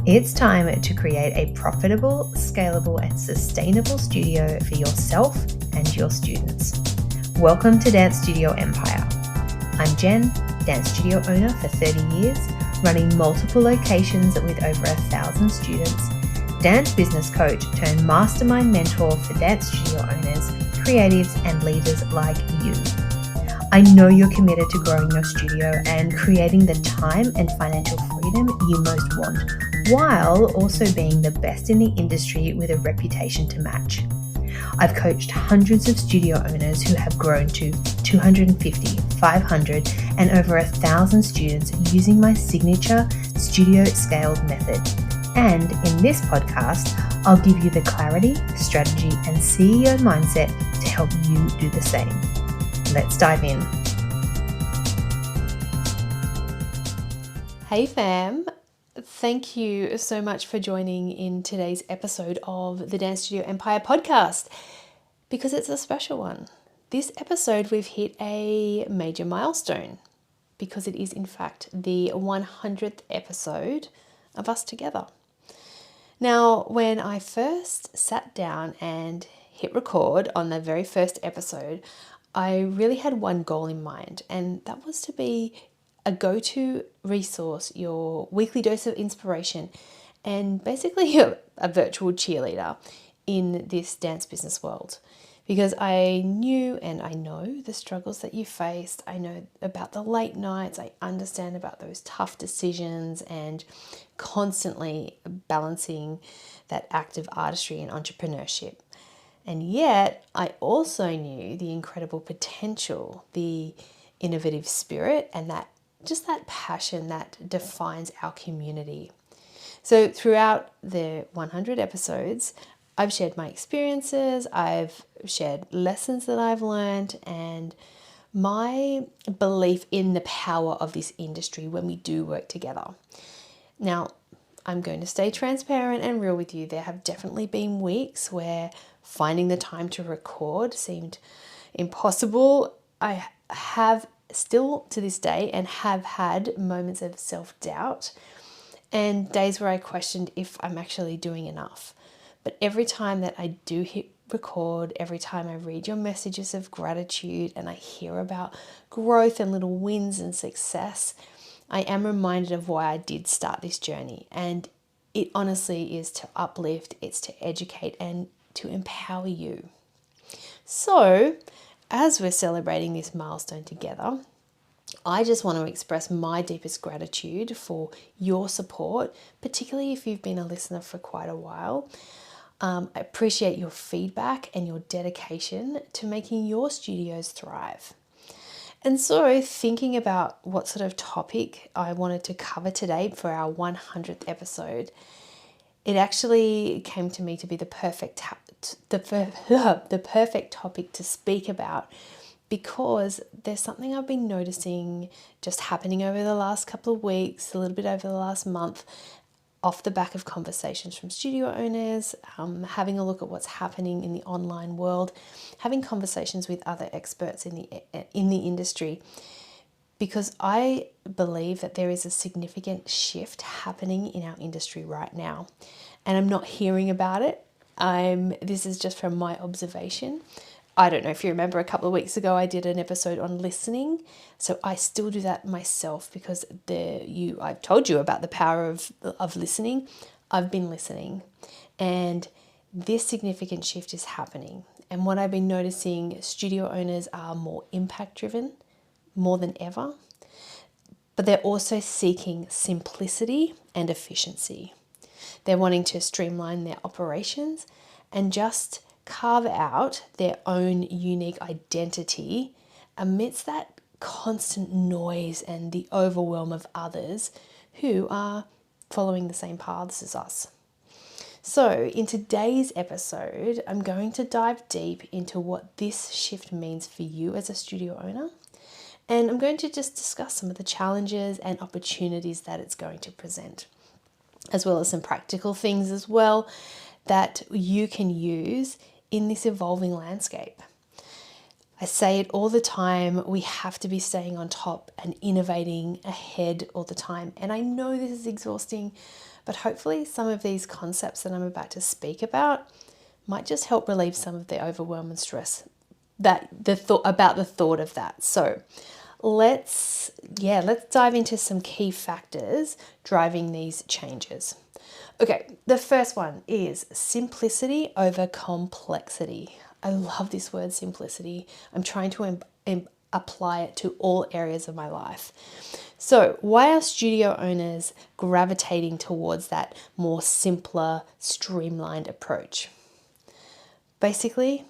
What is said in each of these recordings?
It's time to create a profitable, scalable, and sustainable studio for yourself and your students. Welcome to Dance Studio Empire. I'm Jen, dance studio owner for 30 years, running multiple locations with over 1,000 students, dance business coach turned mastermind mentor for dance studio owners, creatives, and leaders like you. I know you're committed to growing your studio and creating the time and financial freedom you most want, while also being the best in the industry with a reputation to match. I've coached hundreds of studio owners who have grown to 250, 500, and over 1,000 students using my signature studio scaled method. And in this podcast, I'll give you the clarity, strategy, and CEO mindset to help you do the same. Let's dive in. Hey fam, thank you so much for joining in today's episode of the Dance Studio Empire podcast, because it's a special one. This episode we've hit a major milestone because it is in fact the 100th episode of us together. Now, when I first sat down and hit record on the very first episode, I really had one goal in mind, and that was to be a go-to resource, your weekly dose of inspiration, and basically a virtual cheerleader in this dance business world. Because I knew and I know the struggles that you faced. I know about the late nights. I understand about those tough decisions and constantly balancing that active artistry and entrepreneurship. And yet, I also knew the incredible potential, the innovative spirit, and that passion that defines our community. So throughout the 100 episodes, I've shared my experiences, I've shared lessons that I've learned, and my belief in the power of this industry when we do work together. Now, I'm going to stay transparent and real with you. There have definitely been weeks where finding the time to record seemed impossible. I have still to this day and have had moments of self-doubt and days where I questioned if I'm actually doing enough. But every time that I do hit record, every time I read your messages of gratitude and I hear about growth and little wins and success, I am reminded of why I did start this journey. And it honestly is to uplift, it's to educate and to empower you. So, as we're celebrating this milestone together, I just want to express my deepest gratitude for your support, particularly if you've been a listener for quite a while. I appreciate your feedback and your dedication to making your studios thrive. And so, thinking about what sort of topic I wanted to cover today for our 100th episode, it actually came to me to be the perfect topic to speak about, because there's something I've been noticing just happening over the last couple of weeks, a little bit over the last month, off the back of conversations from studio owners, having a look at what's happening in the online world, having conversations with other experts in the industry, because I believe that there is a significant shift happening in our industry right now, and I'm not hearing about it. This is just from my observation. I don't know if you remember a couple of weeks ago, I did an episode on listening. So I still do that myself because I've told you about the power of listening. I've been listening, and this significant shift is happening. And what I've been noticing, studio owners are more impact driven, more than ever, but they're also seeking simplicity and efficiency. They're wanting to streamline their operations and just carve out their own unique identity amidst that constant noise and the overwhelm of others who are following the same paths as us. So in today's episode, I'm going to dive deep into what this shift means for you as a studio owner. And I'm going to just discuss some of the challenges and opportunities that it's going to present, as well as some practical things as well that you can use in this evolving landscape. I say it all the time, we have to be staying on top and innovating ahead all the time. And I know this is exhausting, but hopefully some of these concepts that I'm about to speak about might just help relieve some of the overwhelm and stress that the thought of that. So let's dive into some key factors driving these changes. Okay, the first one is simplicity over complexity. I love this word simplicity. I'm trying to apply it to all areas of my life. So, why are studio owners gravitating towards that more simpler, streamlined approach? Basically,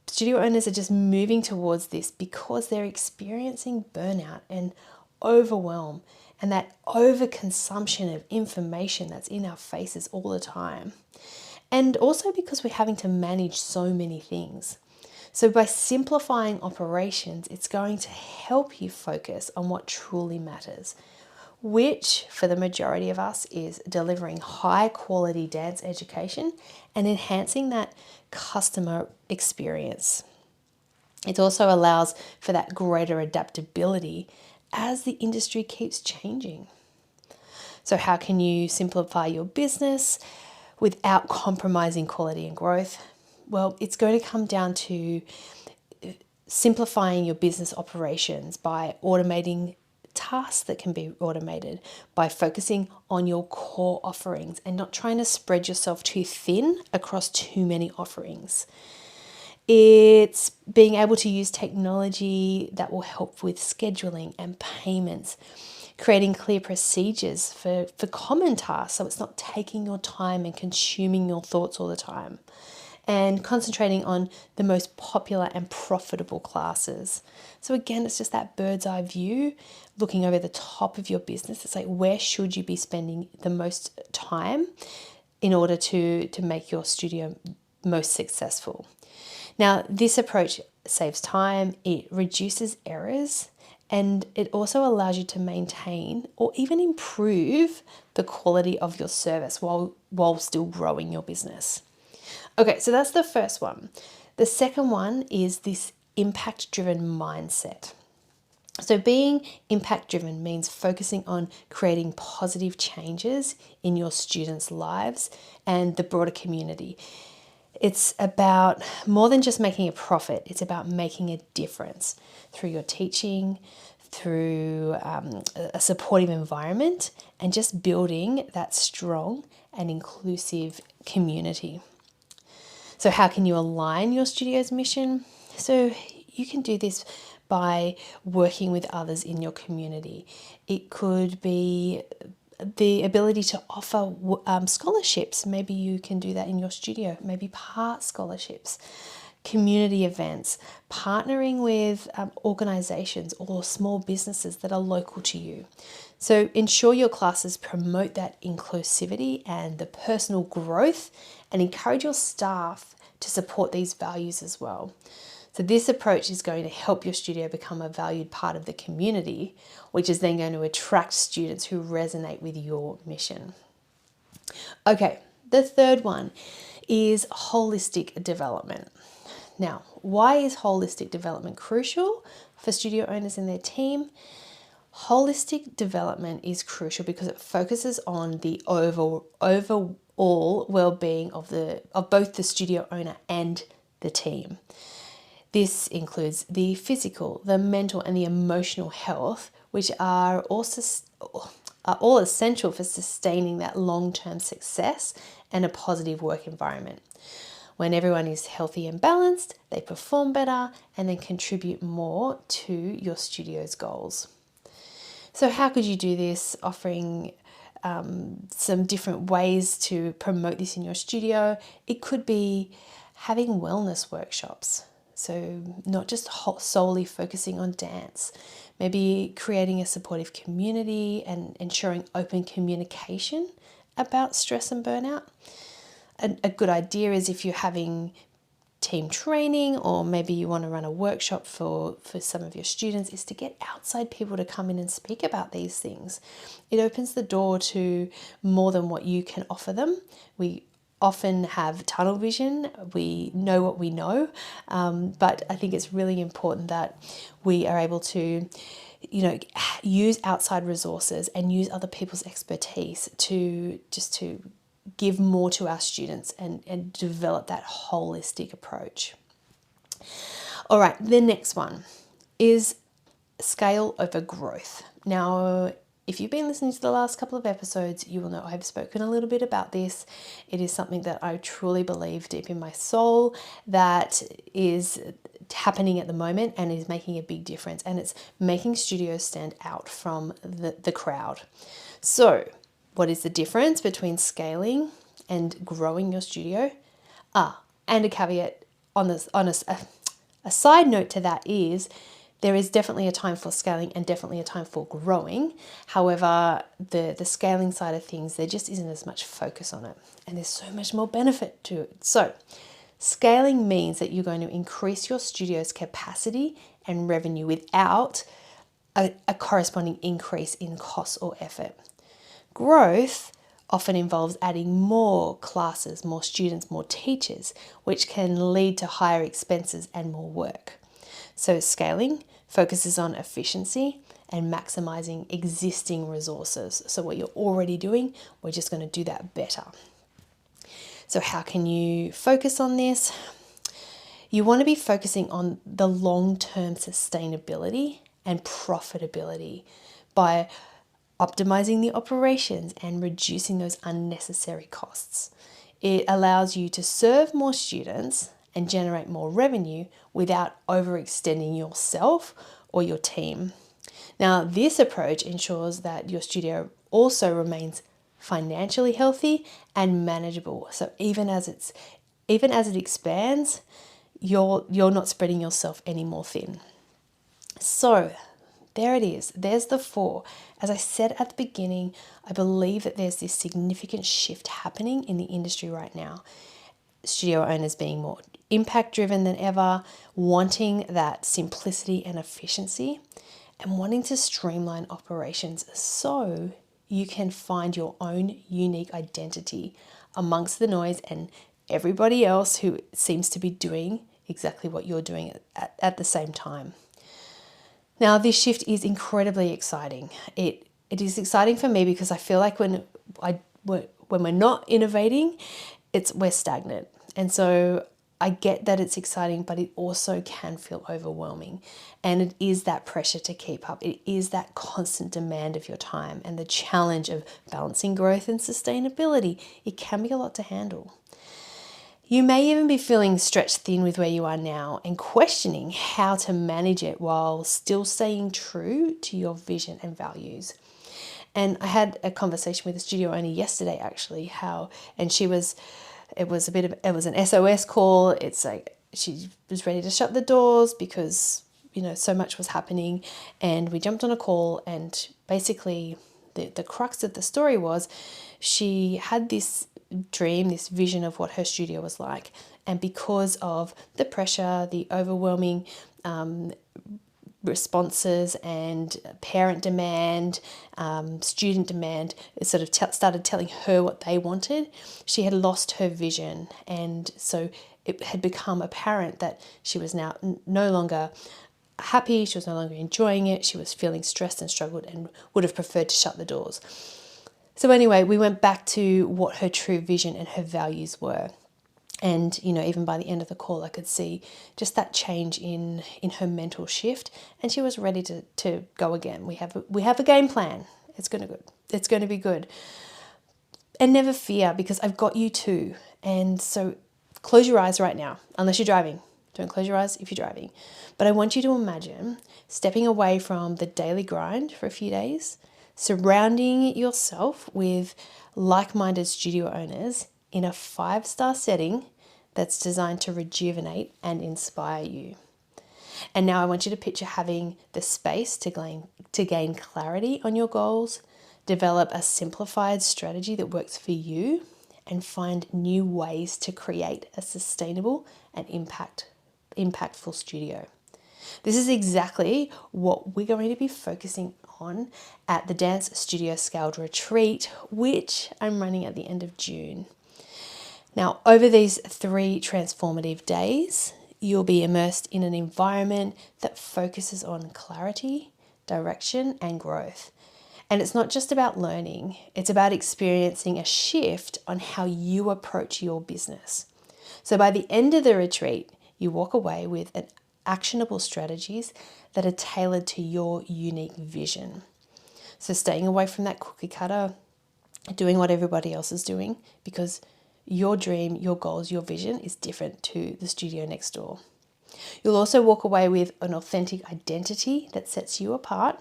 studio owners are just moving towards this because they're experiencing burnout and overwhelm and that overconsumption of information that's in our faces all the time. And also because we're having to manage so many things. So by simplifying operations, it's going to help you focus on what truly matters, which for the majority of us is delivering high quality dance education and enhancing that customer experience. It also allows for that greater adaptability as the industry keeps changing. So how can you simplify your business without compromising quality and growth? Well, it's going to come down to simplifying your business operations by automating tasks that can be automated, by focusing on your core offerings and not trying to spread yourself too thin across too many offerings. It's being able to use technology that will help with scheduling and payments, creating clear procedures for common tasks so it's not taking your time and consuming your thoughts all the time, and concentrating on the most popular and profitable classes. So again, it's just that bird's eye view, looking over the top of your business. It's like, where should you be spending the most time in order to make your studio most successful? Now, this approach saves time, it reduces errors, and it also allows you to maintain or even improve the quality of your service while still growing your business. Okay, so that's the first one. The second one is this impact-driven mindset. So being impact-driven means focusing on creating positive changes in your students' lives and the broader community. It's about more than just making a profit. It's about making a difference through your teaching, through a supportive environment, and just building that strong and inclusive community. So how can you align your studio's mission? So you can do this by working with others in your community. It could be the ability to offer scholarships. Maybe you can do that in your studio, maybe part scholarships, community events, partnering with organizations or small businesses that are local to you. So ensure your classes promote that inclusivity and the personal growth, and encourage your staff to support these values as well. So this approach is going to help your studio become a valued part of the community, which is then going to attract students who resonate with your mission. Okay, the third one is holistic development. Now, why is holistic development crucial for studio owners and their team? Holistic development is crucial because it focuses on the overall well-being of both the studio owner and the team. This includes the physical, the mental, and the emotional health, which are all essential for sustaining that long-term success and a positive work environment. When everyone is healthy and balanced, they perform better and then contribute more to your studio's goals. So how could you do this? Offering some different ways to promote this in your studio. It could be having wellness workshops. So not just solely focusing on dance, maybe creating a supportive community and ensuring open communication about stress and burnout. A good idea is if you're having team training, or maybe you want to run a workshop for some of your students, is to get outside people to come in and speak about these things. It opens the door to more than what you can offer them. We often have tunnel vision. We know what we know, but I think it's really important that we are able to, use outside resources and use other people's expertise to give more to our students and develop that holistic approach. All right, the next one is scale over growth. Now, if you've been listening to the last couple of episodes, you will know I've spoken a little bit about this. It is something that I truly believe deep in my soul that is happening at the moment and is making a big difference, and it's making studios stand out from the crowd. So, what is the difference between scaling and growing your studio? And a caveat on this, a side note to that is there is definitely a time for scaling and definitely a time for growing. However, the scaling side of things, there just isn't as much focus on it, and there's so much more benefit to it. So scaling means that you're going to increase your studio's capacity and revenue without a corresponding increase in cost or effort. Growth often involves adding more classes, more students, more teachers, which can lead to higher expenses and more work. So scaling focuses on efficiency and maximizing existing resources. So what you're already doing, we're just going to do that better. So how can you focus on this? You want to be focusing on the long-term sustainability and profitability by optimizing the operations and reducing those unnecessary costs. It allows you to serve more students and generate more revenue without overextending yourself or your team. Now, this approach ensures that your studio also remains financially healthy and manageable. So even as it expands, you're not spreading yourself any more thin. So there it is. There's the 4. As I said at the beginning, I believe that there's this significant shift happening in the industry right now. Studio owners being more impact driven than ever, wanting that simplicity and efficiency, and wanting to streamline operations so you can find your own unique identity amongst the noise and everybody else who seems to be doing exactly what you're doing at the same time. Now, this shift is incredibly exciting. It is exciting for me because I feel like when we're not innovating, we're stagnant. And so I get that it's exciting, but it also can feel overwhelming. And it is that pressure to keep up. It is that constant demand of your time and the challenge of balancing growth and sustainability. It can be a lot to handle. You may even be feeling stretched thin with where you are now and questioning how to manage it while still staying true to your vision and values. And I had a conversation with a studio owner yesterday, actually, it was an SOS call. It's like she was ready to shut the doors because, so much was happening, and we jumped on a call, and basically the crux of the story was she had this dream, this vision of what her studio was like, and because of the pressure, the overwhelming responses and parent demand, student demand, it sort of started telling her what they wanted. She had lost her vision, and so it had become apparent that she was now no longer happy, she was no longer enjoying it, she was feeling stressed and struggled and would have preferred to shut the doors. So anyway, we went back to what her true vision and her values were. And, even by the end of the call, I could see just that change in her mental shift, and she was ready to go again. We have a game plan. It's going to be good. And never fear, because I've got you too. And so close your eyes right now, unless you're driving. Don't close your eyes if you're driving. But I want you to imagine stepping away from the daily grind for a few days, surrounding yourself with like-minded studio owners in a 5-star setting that's designed to rejuvenate and inspire you. And now I want you to picture having the space to gain clarity on your goals, develop a simplified strategy that works for you, and find new ways to create a sustainable and impactful studio. This is exactly what we're going to be focusing on at the Dance Studio Scaled Retreat, which I'm running at the end of June. Now, over these 3 transformative days, you'll be immersed in an environment that focuses on clarity, direction, and growth. And it's not just about learning, it's about experiencing a shift on how you approach your business. So by the end of the retreat, you walk away with actionable strategies that are tailored to your unique vision. So staying away from that cookie cutter, doing what everybody else is doing, because your dream, your goals, your vision is different to the studio next door. You'll also walk away with an authentic identity that sets you apart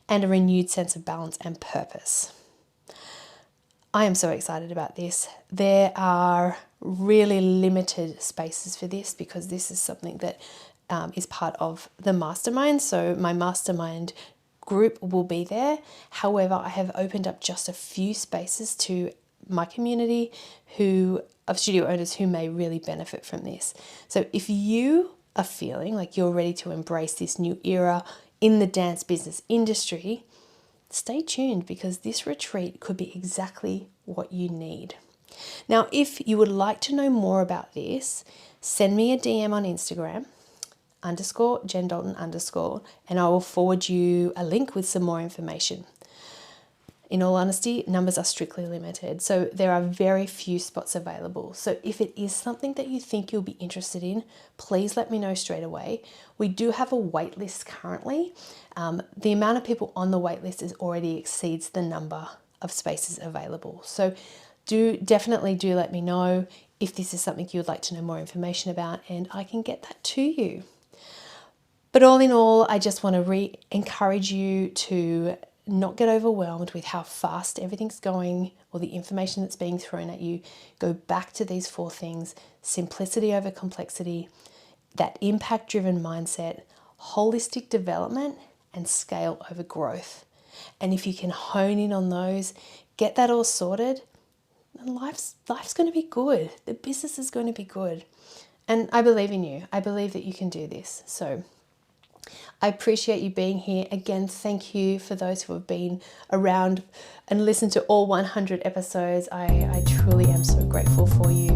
and a renewed sense of balance and purpose. I am so excited about this. There are really limited spaces for this because this is something that is part of the mastermind. So my mastermind group will be there. However, I have opened up just a few spaces to my community of studio owners who may really benefit from this. So if you are feeling like you're ready to embrace this new era in the dance business industry, stay tuned because this retreat could be exactly what you need. Now, if you would like to know more about this, send me a DM on Instagram, _JenDalton_, and I will forward you a link with some more information. In all honesty, numbers are strictly limited, so there are very few spots available. So if it is something that you think you'll be interested in, please let me know straight away. We do have a wait list currently. The amount of people on the wait list already exceeds the number of spaces available. So definitely let me know if this is something you would like to know more information about, and I can get that to you. But all in all, I just want to encourage you to not get overwhelmed with how fast everything's going or the information that's being thrown at you. Go back to these 4 things: simplicity over complexity, that impact-driven mindset, holistic development, and scale over growth. And if you can hone in on those, get that all sorted, then life's going to be good. The business is going to be good. And I believe in you. I believe that you can do this. So I appreciate you being here. Again, thank you for those who have been around and listened to all 100 episodes. I truly am so grateful for you.